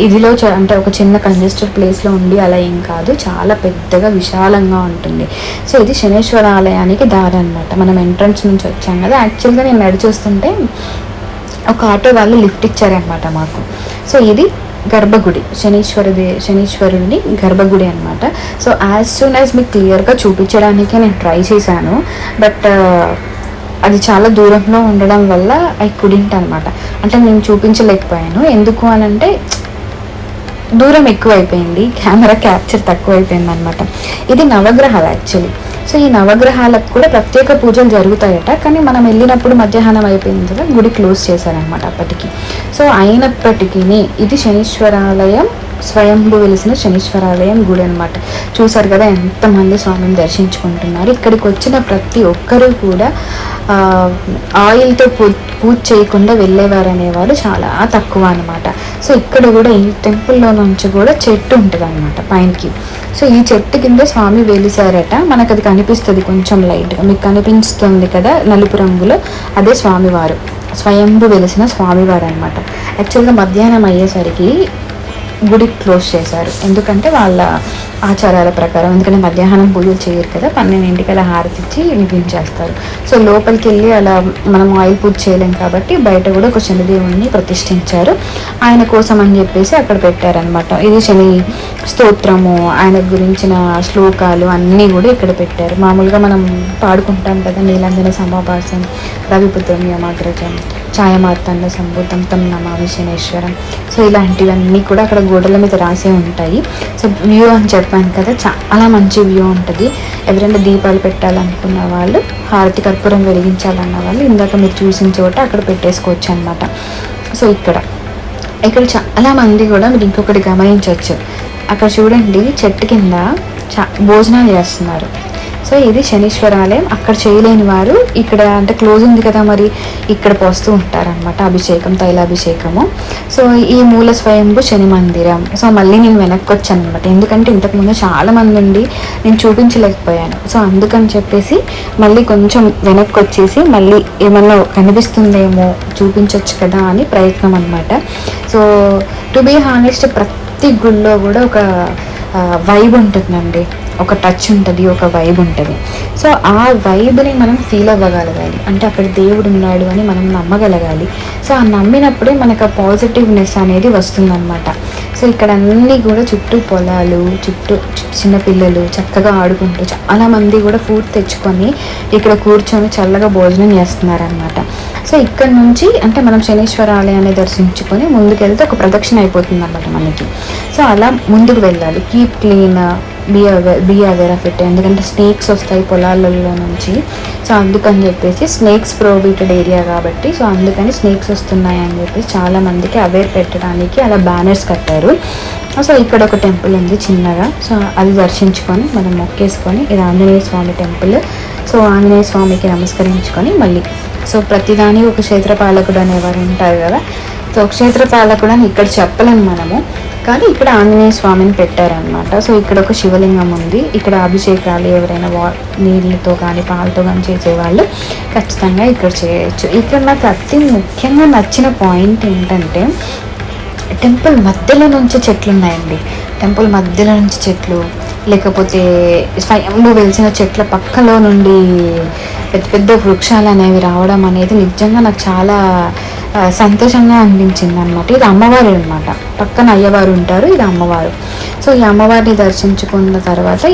A: ఇదిలో అంటే ఒక చిన్న కంజెస్టెడ్ ప్లేస్లో ఉండి అలా ఏం కాదు, చాలా పెద్దగా విశాలంగా ఉంటుంది. సో ఇది శనేశ్వర ఆలయానికి దారి అనమాట. మనం ఎంట్రన్స్ నుంచి వచ్చాం కదా, యాక్చువల్గా నేను నడిచి వస్తుంటే ఒక ఆటో వాళ్ళు లిఫ్ట్ ఇచ్చారనమాట మాకు. సో ఇది గర్భగుడి, శనీశ్వరుడిని గర్భగుడి అనమాట. సో యాజ్ సూన్ యాజ్ మీకు క్లియర్గా చూపించడానికే నేను ట్రై చేశాను, బట్ అది చాలా దూరంలో ఉండడం వల్ల ఐ కుడింట్ అనమాట. అంటే నేను చూపించలేకపోయాను. ఎందుకు అని అంటే దూరం ఎక్కువైపోయింది, కెమెరా క్యాప్చర్ తక్కువ అయిపోయింది అనమాట. ఇది నవగ్రహాలు యాక్చువల్లీ. సో ఈ నవగ్రహాలకు కూడా ప్రత్యేక పూజలు జరుగుతాయట, కానీ మనం వెళ్ళినప్పుడు మధ్యాహ్నం అయిపోయింది కదా, గుడి క్లోజ్ చేశారనమాట అప్పటికి. సో అయినప్పటికీ ఇది శనీశ్వరాలయం, స్వయంభూ వెలిసిన శనీశ్వరాలయం గుడి అనమాట. చూసారు కదా ఎంతమంది స్వామిని దర్శించుకుంటున్నారు. ఇక్కడికి వచ్చిన ప్రతి ఒక్కరూ కూడా ఆయిల్తో పూజ చేయకుండా వెళ్ళేవారు అనేవారు చాలా తక్కువ అనమాట. సో ఇక్కడ కూడా ఈ టెంపుల్లో నుంచి కూడా చెట్టు ఉంటుంది అనమాట పైనకి. సో ఈ చెట్టు కింద స్వామి వెలిసారట. మనకు అది కనిపిస్తుంది కొంచెం లైట్గా, మీకు కనిపిస్తుంది కదా నలుపు రంగులో, అదే స్వామివారు, స్వయంభూ వెలిసిన స్వామివారు అనమాట. యాక్చువల్గా మధ్యాహ్నం అయ్యేసరికి గుడి క్లోజ్ చేశారు. ఎందుకంటే వాళ్ళ ఆచారాల ప్రకారం, ఎందుకంటే మధ్యాహ్నం పూజలు చేయరు కదా, 12ంటికి అలా హారతి ఇచ్చి ముగించేస్తారు. సో లోపలికి వెళ్ళి అలా మనం ఆయిల్ పూజ చేయలేం కాబట్టి బయట కూడా ఒక శనిదేవుణ్ణి ప్రతిష్ఠించారు. ఆయన కోసం అని చెప్పేసి అక్కడ పెట్టారనమాట. ఇది శని స్తోత్రము, ఆయన గురించిన శ్లోకాలు అన్నీ కూడా ఇక్కడ పెట్టారు. మామూలుగా మనం పాడుకుంటాం కదా, నీలంజన సమాభాసం, రవిపుత్రం యమాగ్రజం, ఛాయమార్తాండ సంభూతం తం నమామి శనేశ్వరం. సో ఇలాంటివన్నీ కూడా అక్కడ గోడల మీద రాసే ఉంటాయి. సో వ్యూ అని చెప్పాను కదా, చాలా మంచి వ్యూ ఉంటుంది. ఎవరైనా దీపాలు పెట్టాలనుకున్న వాళ్ళు, హారతి కర్పూరం వెలిగించాలన్న వాళ్ళు ఇందాక మీరు చూసిన చోట అక్కడ పెట్టేసుకోవచ్చు అనమాట. సో ఇక్కడ చాలా మంది కూడా మీరు ఇంకొకటి గమనించవచ్చు, అక్కడ చూడండి చెట్టు కింద భోజనాలు చేస్తున్నారు. సో ఇది శనీశ్వర ఆలయం. అక్కడ చేయలేని వారు ఇక్కడ, అంటే క్లోజ్ ఉంది కదా, మరి ఇక్కడ పోస్తూ ఉంటారనమాట అభిషేకం, తైలాభిషేకము. సో ఈ మూల స్వయంభు శని మందిరం. సో మళ్ళీ నేను వెనక్కి వచ్చాను అనమాట, ఎందుకంటే ఇంతకుముందు చాలా మంది ఉండి నేను చూపించలేకపోయాను. సో అందుకని చెప్పేసి మళ్ళీ కొంచెం వెనక్కి వచ్చేసి మళ్ళీ ఏమన్నా కనిపిస్తుందేమో చూపించవచ్చు కదా అని ప్రయత్నం అనమాట. సో టు బీ హానెస్ట్, ప్రతి గుళ్ళో కూడా ఒక వైబ్ ఉంటుందండి, ఒక టచ్ ఉంటుంది, ఒక వైబ్ ఉంటుంది. సో ఆ వైబ్ని మనం ఫీల్ అవ్వగలగాలి, అంటే అక్కడ దేవుడు ఉన్నాడు అని మనం నమ్మగలగాలి. సో ఆ నమ్మినప్పుడే మనకు ఆ పాజిటివ్నెస్ అనేది వస్తుందన్నమాట. సో ఇక్కడ అన్నీ కూడా చుట్టూ పొలాలు, చుట్టూ చిన్నపిల్లలు చక్కగా ఆడుకుంటూ చాలామంది కూడా ఫుడ్ తెచ్చుకొని ఇక్కడ కూర్చొని చల్లగా భోజనం చేస్తున్నారనమాట. సో ఇక్కడ నుంచి అంటే మనం శనీశ్వర ఆలయాన్ని దర్శించుకొని ముందుకెళ్తే ఒక ప్రదక్షిణ అయిపోతుంది అన్నమాట మనకి. సో అలా ముందుకు వెళ్ళాలి. Keep clean, be aware of it. ఎందుకంటే స్నేక్స్ వస్తాయి పొలాలలో నుంచి. సో అందుకని చెప్పేసి స్నేక్స్ ప్రోహిబిటెడ్ ఏరియా కాబట్టి, సో అందుకని స్నేక్స్ వస్తున్నాయి అని చెప్పేసి చాలామందికి అవేర్ పెట్టడానికి అలా బ్యానర్స్ కట్టారు. సో ఇక్కడ ఒక టెంపుల్ ఉంది చిన్నగా, సో అది దర్శించుకొని మనం మొక్కేసుకొని, ఇది ఆంజనేయ స్వామి టెంపుల్. సో ఆంజనేయ స్వామికి నమస్కరించుకొని మళ్ళీ, సో ప్రతిదాని ఒక క్షేత్రపాలకుడు అనేవారు ఉంటారు కదా, సో క్షేత్రపాలకుడు అని ఇక్కడ చెప్పలేము మనము, కానీ ఇక్కడ ఆంజనేయ స్వామిని పెట్టారనమాట. సో ఇక్కడ ఒక శివలింగం ఉంది. ఇక్కడ అభిషేకాలు ఎవరైనా నీళ్ళతో కానీ పాలతో కానీ చేసేవాళ్ళు ఖచ్చితంగా ఇక్కడ చేయొచ్చు. ఇక్కడ నాకు అతి ముఖ్యంగా నచ్చిన పాయింట్ ఏంటంటే, టెంపుల్ మధ్యలో నుంచి చెట్లు ఉన్నాయండి. టెంపుల్ మధ్యలో నుంచి చెట్లు, లేకపోతే స్వయంలో వెలిసిన చెట్ల పక్కలో నుండి పెద్ద పెద్ద వృక్షాలు అనేవి రావడం అనేది నిజంగా నాకు చాలా సంతోషంగా అనిపించింది అనమాట. ఇది అమ్మవారు అనమాట, పక్కన అయ్యవారు ఉంటారు, ఇది అమ్మవారు. సో ఈ అమ్మవారిని దర్శించుకున్న తర్వాత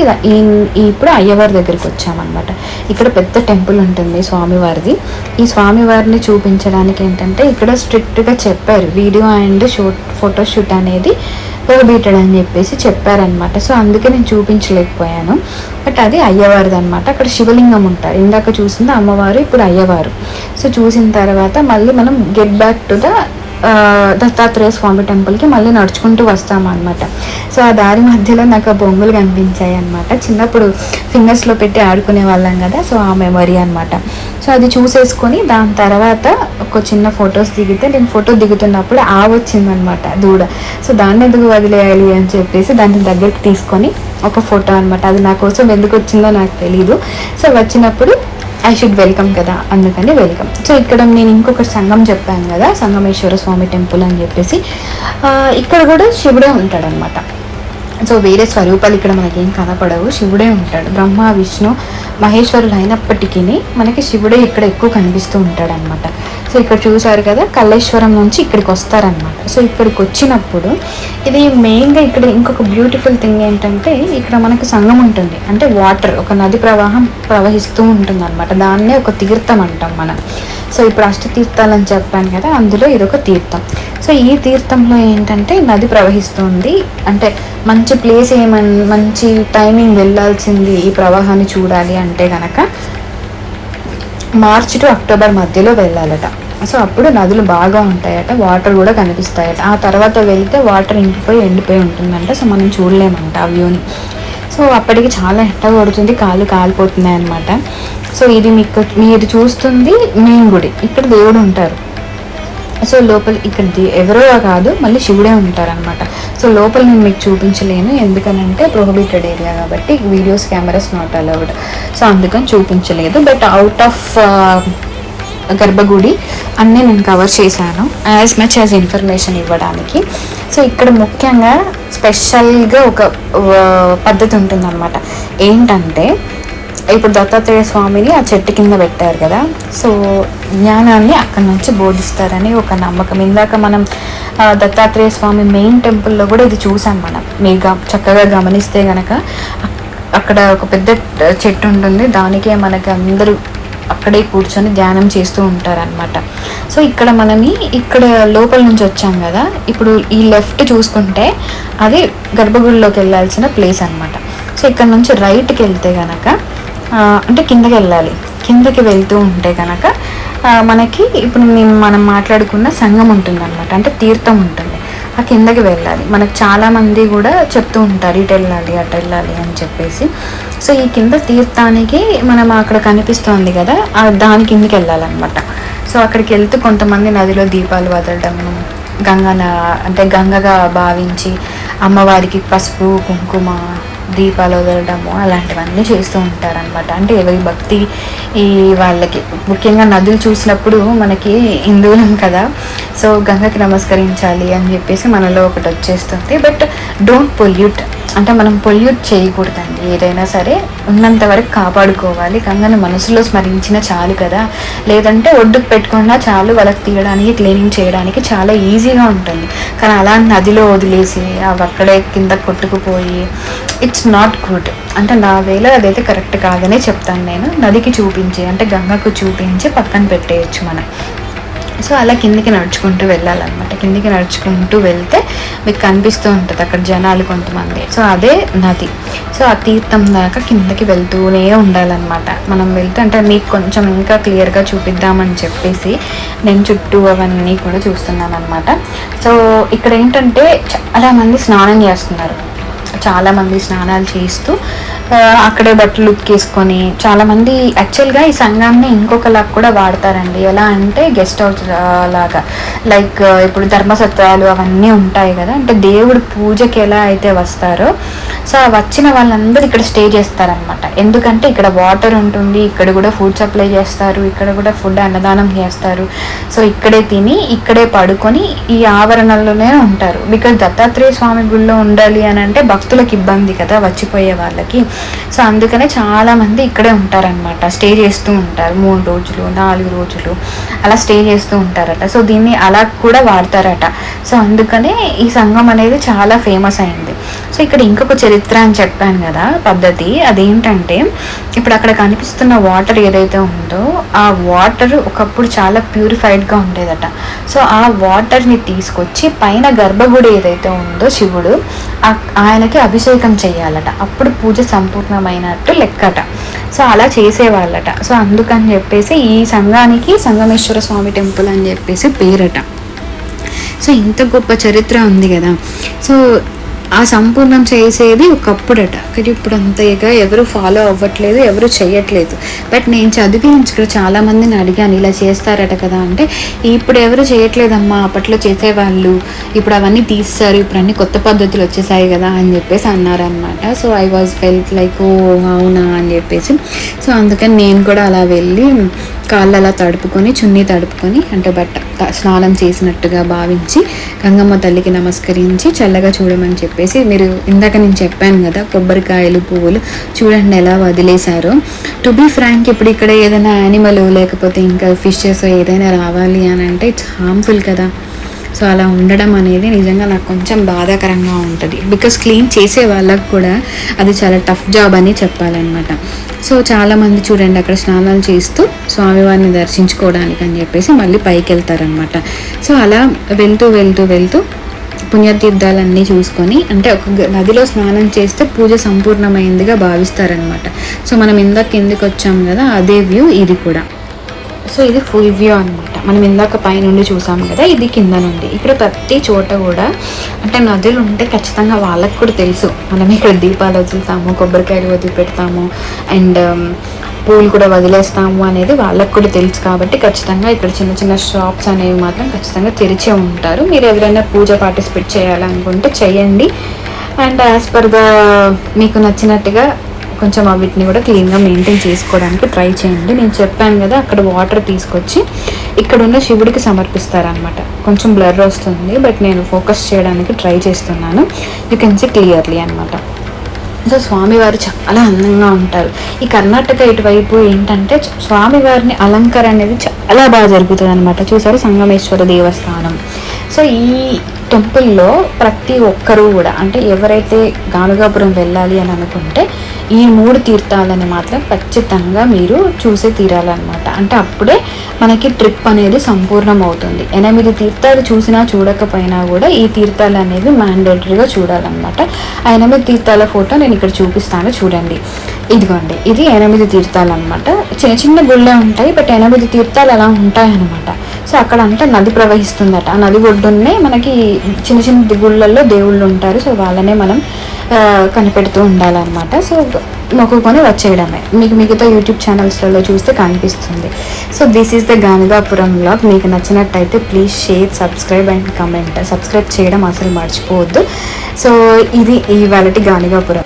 A: ఇప్పుడు అయ్యవారి దగ్గరికి వచ్చామన్నమాట. ఇక్కడ పెద్ద టెంపుల్ ఉంటుంది స్వామివారిది. ఈ స్వామివారిని చూపించడానికి ఏంటంటే ఇక్కడ స్ట్రిక్ట్గా చెప్పారు, వీడియో అండ్ ఫోటోషూట్ అనేది ప్రోహిబిటెడ్ అని చెప్పేసి చెప్పారనమాట. సో అందుకే నేను చూపించలేకపోయాను. బట్ అది అయ్యవారిది అనమాట. అక్కడ శివలింగం ఉంటారు, ఇందాక చూసింది అమ్మవారు, ఇప్పుడు అయ్యవారు. సో చూసిన తర్వాత మళ్ళీ మనం గెట్ బ్యాక్ టు దత్తాత్రేయ స్వామి టెంపుల్కి మళ్ళీ నడుచుకుంటూ వస్తామన్నమాట. సో ఆ దారి మధ్యలో నాకు ఆ బొంగులు కనిపించాయి అనమాట. చిన్నప్పుడు ఫింగర్స్లో పెట్టి ఆడుకునే వాళ్ళం కదా, సో ఆ మెమరీ అనమాట. సో అది చూసేసుకొని దాని తర్వాత ఒక చిన్న ఫొటోస్ దిగితే, నేను ఫోటో దిగుతున్నప్పుడు వచ్చిందనమాట దూడ. సో దాన్ని ఎందుకు వదిలేయాలి అని చెప్పేసి దాన్ని దగ్గరికి తీసుకొని ఒక ఫోటో అనమాట. అది నా కోసం ఎందుకు వచ్చిందో నాకు తెలీదు. సో వచ్చినప్పుడు ఐ షుడ్ వెల్కమ్ కదా, అందుకని వెల్కమ్. సో ఇక్కడ నేను ఇంకొక సంఘం చెప్పాను కదా, సంగమేశ్వర స్వామి టెంపుల్ అని చెప్పేసి, ఇక్కడ కూడా శివుడే ఉంటాడనమాట. సో వేరే స్వరూపాలు ఇక్కడ మనకేం కనపడవు, శివుడే ఉంటాడు. బ్రహ్మ విష్ణు మహేశ్వరులు అయినప్పటికీ మనకి శివుడే ఇక్కడ ఎక్కువ కనిపిస్తూ ఉంటాడనమాట. సో ఇక్కడ చూసారు కదా, కల్లేశ్వరం నుంచి ఇక్కడికి వస్తారనమాట. సో ఇక్కడికి వచ్చినప్పుడు ఇది మెయిన్గా ఇక్కడ ఇంకొక బ్యూటిఫుల్ థింగ్ ఏంటంటే, ఇక్కడ మనకు సంగం ఉంటుంది, అంటే వాటర్, ఒక నది ప్రవాహం ప్రవహిస్తూ ఉంటుంది అనమాట. దాన్నే ఒక తీర్థం అంటాం మనం. సో ఇప్పుడు అష్టతీర్థాలు అని చెప్పాను కదా, అందులో ఇదొక తీర్థం. సో ఈ తీర్థంలో ఏంటంటే నది ప్రవహిస్తుంది, అంటే మంచి ప్లేస్ మంచి టైమింగ్ వెళ్ళాల్సింది ఈ ప్రవాహాన్ని చూడాలి అంటే కనుక మార్చి టు అక్టోబర్ మధ్యలో వెళ్ళాలట. సో అప్పుడు నదులు బాగా ఉంటాయట, వాటర్ కూడా కనిపిస్తాయట. ఆ తర్వాత వెళ్తే వాటర్ ఇంకిపోయి ఎండిపోయి ఉంటుందంట. సో మనం చూడలేమంట ఆ వ్యూని. సో అప్పటికి చాలా ఎండ కొడుతుంది, కాళ్ళు కాలిపోతున్నాయి అనమాట. సో ఇది మీరు చూస్తుంది మెయిన్ గుడి, ఇక్కడ దేవుడు ఉంటారు. సో లోపల ఇక్కడ ఎవరో కాదు, మళ్ళీ శివుడే ఉంటారనమాట. సో లోపల నేను మీకు చూపించలేను, ఎందుకనంటే ప్రోహిబిటెడ్ ఏరియా కాబట్టి, videos cameras not allowed. So అందుకని చూపించలేదు. బట్ అవుట్ ఆఫ్ గర్భగుడి అన్నీ నేను కవర్ చేశాను యాజ్ మచ్ యాజ్ ఇన్ఫర్మేషన్ ఇవ్వడానికి. సో ఇక్కడ ముఖ్యంగా స్పెషల్గా ఒక పద్ధతి ఉంటుందన్నమాట. ఏంటంటే ఇప్పుడు దత్తాత్రేయ స్వామిని ఆ చెట్టు కింద పెట్టారు కదా, సో జ్ఞానాన్ని అక్కడి నుంచి బోధిస్తారని ఒక నమ్మకం. ఇందాక మనం దత్తాత్రేయ స్వామి మెయిన్ టెంపుల్లో కూడా ఇది చూసాం మనం. మీరు చక్కగా గమనిస్తే కనుక అక్కడ ఒక పెద్ద చెట్టు ఉంటుంది, దానికే మనకి అందరూ అక్కడే కూర్చొని ధ్యానం చేస్తూ ఉంటారనమాట. సో ఇక్కడ ఇక్కడ లోపల నుంచి వచ్చాం కదా, ఇప్పుడు ఈ లెఫ్ట్ చూసుకుంటే అది గర్భగుడిలోకి వెళ్ళాల్సిన ప్లేస్ అనమాట. సో ఇక్కడ నుంచి రైట్కి వెళ్తే కనుక అంటే కిందకి వెళ్ళాలి. కిందకి వెళ్తూ ఉంటే కనుక మనకి ఇప్పుడు మనం మాట్లాడుకున్న సంఘం ఉంటుంది అనమాట, అంటే తీర్థం ఉంటుంది. ఆ కిందకి వెళ్ళాలి. మనకు చాలామంది కూడా చెప్తూ ఉంటారు ఇటు వెళ్ళాలి అటు వెళ్ళాలి అని చెప్పేసి. సో ఈ కింద తీర్థానికి మనం అక్కడ కనిపిస్తోంది కదా, దాని కిందకి వెళ్ళాలన్నమాట. సో అక్కడికి వెళ్తూ కొంతమంది నదిలో దీపాలు వదలడము, అంటే గంగగా భావించి అమ్మవారికి పసుపు కుంకుమ దీపాలు వదలడము అలాంటివన్నీ చేస్తూ ఉంటారనమాట. అంటే ఎవరి భక్తి ఈ వాళ్ళకి. ముఖ్యంగా నదులు చూసినప్పుడు మనకి హిందువులం కదా, సో గంగకి నమస్కరించాలి అని చెప్పేసి మనలో ఒకటి వచ్చేస్తుంది. బట్ డోంట్ పొల్యూట్, అంటే మనం పొల్యూట్ చేయకూడదండి. ఏదైనా సరే ఉన్నంత వరకు కాపాడుకోవాలి. గంగను మనసులో స్మరించిన చాలు కదా, లేదంటే ఒడ్డుకు పెట్టుకున్నా చాలు, వాళ్ళకి తీయడానికి క్లీనింగ్ చేయడానికి చాలా ఈజీగా ఉంటుంది. కానీ అలా నదిలో వదిలేసి అవి అక్కడే కింద కొట్టుకుపోయి ఇట్స్ నాట్ గుడ్. అంటే నా వేళ అదైతే కరెక్ట్ కాదనే చెప్తాను నేను. నదికి చూపించి అంటే గంగకు చూపించి పక్కన పెట్టేయచ్చు మనం. సో అలా కిందికి నడుచుకుంటూ వెళ్ళాలన్నమాట. కిందికి నడుచుకుంటూ వెళ్తే మీకు కనిపిస్తూ ఉంటుంది అక్కడ జనాలు కొంతమంది. సో అదే నది. సో ఆ తీర్థం దాకా కిందకి వెళ్తూనే ఉండాలన్నమాట. మనం వెళ్తే అంటే మీకు కొంచెం ఇంకా క్లియర్గా చూపిద్దామని చెప్పేసి నేను చుట్టూ అవన్నీ కూడా చూస్తున్నాను అనమాట. సో ఇక్కడ ఏంటంటే చాలామంది స్నానం చేస్తున్నారు. చాలామంది స్నానాలు చేస్తూ అక్కడే బట్టలు ఉతికేసుకొని, చాలామంది యాక్చువల్గా ఈ సంఘాన్ని ఇంకొకలా కూడా వాడతారండి. ఎలా అంటే గెస్ట్ హౌస్ లాగా, లైక్ ఇప్పుడు ధర్మసత్రాలు అవన్నీ ఉంటాయి కదా, అంటే దేవుడు పూజకి ఎలా అయితే వస్తారో సో వచ్చిన వాళ్ళందరూ ఇక్కడ స్టే చేస్తారనమాట. ఎందుకంటే ఇక్కడ వాటర్ ఉంటుంది, ఇక్కడ కూడా ఫుడ్ సప్లై చేస్తారు, ఇక్కడ కూడా ఫుడ్ అన్నదానం చేస్తారు. సో ఇక్కడే తిని ఇక్కడే పడుకొని ఈ ఆవరణలోనే ఉంటారు. బికాజ్ దత్తాత్రేయ స్వామి గుళ్ళో ఉండాలి అని అంటే భక్తులకు ఇబ్బంది కదా, వచ్చిపోయే వాళ్ళకి. సో అందుకనే చాలామంది ఇక్కడే ఉంటారనమాట, స్టే చేస్తూ ఉంటారు. 3 రోజులు 4 రోజులు అలా స్టే చేస్తూ ఉంటారట. సో దీన్ని అలా కూడా వాడతారట. సో అందుకనే ఈ సంఘం అనేది చాలా ఫేమస్ అయింది. సో ఇక్కడ ఇంకొక చరిత్ర అని చెప్పాను కదా పద్ధతి, అదేంటంటే ఇప్పుడు అక్కడ కనిపిస్తున్న వాటర్ ఏదైతే ఉందో ఆ వాటర్ ఒకప్పుడు చాలా ప్యూరిఫైడ్గా ఉండేదట. సో ఆ వాటర్ని తీసుకొచ్చి పైన గర్భగుడి ఏదైతే ఉందో శివుడు ఆయనకి అభిషేకం చేయాలట, అప్పుడు పూజ సంపూర్ణమైనట్టు లెక్కట. సో అలా చేసేవాళ్ళట. సో అందుకని చెప్పేసి ఈ సంఘానికి సంగమేశ్వర స్వామి టెంపుల్ అని చెప్పేసి పేరట. సో ఇంత గొప్ప చరిత్ర ఉంది కదా. సో ఆ సంపూర్ణం చేసేది ఒకప్పుడట, కానీ ఇప్పుడు అంతగా ఎవరు ఫాలో అవ్వట్లేదు, ఎవరు చేయట్లేదు. బట్ నేను చదివి ఇక్కడ చాలామందిని అడిగాను ఇలా చేస్తారట కదా అంటే, ఇప్పుడు ఎవరు చేయట్లేదమ్మా, అప్పట్లో చేసేవాళ్ళు, ఇప్పుడు అవన్నీ తీస్తారు, ఇప్పుడు అన్ని కొత్త పద్ధతులు వచ్చేసాయి కదా అని చెప్పేసి అన్నారనమాట. So I was felt like oh అవునా అని చెప్పేసి. సో అందుకని నేను కూడా అలా వెళ్ళి కాళ్ళు అలా తడుపుకొని, చున్నీ తడుపుకొని, అంటే స్నానం చేసినట్టుగా భావించి గంగమ్మ తల్లికి నమస్కరించి చల్లగా చూడమని చెప్పేసి, మీరు ఇందాక నేను చెప్పాను కదా కొబ్బరికాయలు పువ్వులు చూడండి ఎలా వదిలేశారో. టు బీ ఫ్రాంక్, ఇప్పుడు ఇక్కడ ఏదైనా యానిమల్ లేకపోతే ఇంకా ఫిషెస్ ఏదైనా రావాలి అని అంటే ఇట్స్ హార్మ్ఫుల్ కదా. సో అలా ఉండడం అనేది నిజంగా నాకు కొంచెం బాధాకరంగా ఉంటుంది. బికాస్ క్లీన్ చేసే వాళ్ళకు కూడా అది చాలా టఫ్ జాబ్ అని చెప్పాలన్నమాట. సో చాలామంది చూడండి అక్కడ స్నానాలు చేస్తూ స్వామివారిని దర్శించుకోవడానికి అని చెప్పేసి మళ్ళీ పైకి వెళ్తారనమాట. సో అలా వెళ్తూ వెళ్తూ వెళ్తూ పుణ్యతీర్థాలన్నీ చూసుకొని, అంటే ఒక నదిలో స్నానం చేస్తే పూజ సంపూర్ణమైందిగా భావిస్తారనమాట. సో మనం ఇందాక కిందికి వచ్చాం కదా, అదే వ్యూ ఇది కూడా. సో ఇది ఫుల్ వ్యూ అనమాట. మనం ఇందాక పైనుండి చూసాం కదా, ఇది కింద నుండి. ఇక్కడ ప్రతి చోట కూడా అంటే నదులు ఉంటే ఖచ్చితంగా వాళ్ళకు కూడా తెలుసు మనం ఇక్కడ దీపాలు వదులుతాము, కొబ్బరికాయలు వదిలిపెడతాము అండ్ పూలు కూడా వదిలేస్తాము అనేది వాళ్ళకు కూడా తెలుసు. కాబట్టి ఖచ్చితంగా ఇక్కడ చిన్న చిన్న షాప్స్ అనేవి మాత్రం ఖచ్చితంగా తెరిచే ఉంటారు. మీరు ఎవరైనా పూజ పార్టిసిపేట్ చేయాలనుకుంటే చేయండి. అండ్ యాజ్ పర్ ద మీకు నచ్చినట్టుగా కొంచెం వీటిని కూడా క్లీన్గా మెయింటైన్ చేసుకోవడానికి ట్రై చేయండి. నేను చెప్పాను కదా, అక్కడ వాటర్ తీసుకొచ్చి ఇక్కడ ఉన్న శివుడికి సమర్పిస్తారనమాట. కొంచెం బ్లర్ వస్తుంది, బట్ నేను ఫోకస్ చేయడానికి ట్రై చేస్తున్నాను. యూ కెన్ సీ క్లియర్లీ అనమాట. సో స్వామివారు చాలా అందంగా ఉంటారు. ఈ కర్ణాటక ఇటువైపు ఏంటంటే స్వామివారిని అలంకరణ అనేది చాలా బాగా జరుగుతుంది అనమాట. చూసారు, సంగమేశ్వర దేవస్థానం. సో ఈ టెంపుల్లో ప్రతి ఒక్కరూ కూడా, అంటే ఎవరైతే గానుగాపురం వెళ్ళాలి అని అనుకుంటే ఈ 3 తీర్థాలని మాత్రం ఖచ్చితంగా మీరు చూసే తీరాలన్నమాట. అంటే అప్పుడే మనకి ట్రిప్ అనేది సంపూర్ణం అవుతుంది. 8 తీర్థాలు చూసినా చూడకపోయినా కూడా ఈ తీర్థాలు అనేవి మ్యాండేటరీగా చూడాలన్నమాట. ఆ 8 తీర్థాల ఫోటో నేను ఇక్కడ చూపిస్తాను, చూడండి. ఇదిగోండి, ఇది 8 తీర్థాలు అనమాట. చిన్న చిన్న గుళ్ళే ఉంటాయి, బట్ 8 తీర్థాలు అలా ఉంటాయి అనమాట. సో అక్కడ అంతా నది ప్రవహిస్తుందట. ఆ నది ఒడ్డున్నే మనకి చిన్న చిన్న గుళ్ళల్లో దేవుళ్ళు ఉంటారు. సో వాళ్ళనే మనం కనిపెడుతూ ఉండాలన్నమాట. సో మొక్కుకొని వచ్చేయడమే. మీకు మిగతా యూట్యూబ్ ఛానల్స్లలో చూస్తే కనిపిస్తుంది. So this is the Ganugapuram vlog. మీకు నచ్చినట్టయితే please share, subscribe and comment. Subscribe చేయడం అసలు మర్చిపోవద్దు. సో ఇది ఇవాళటి గానుగాపురం.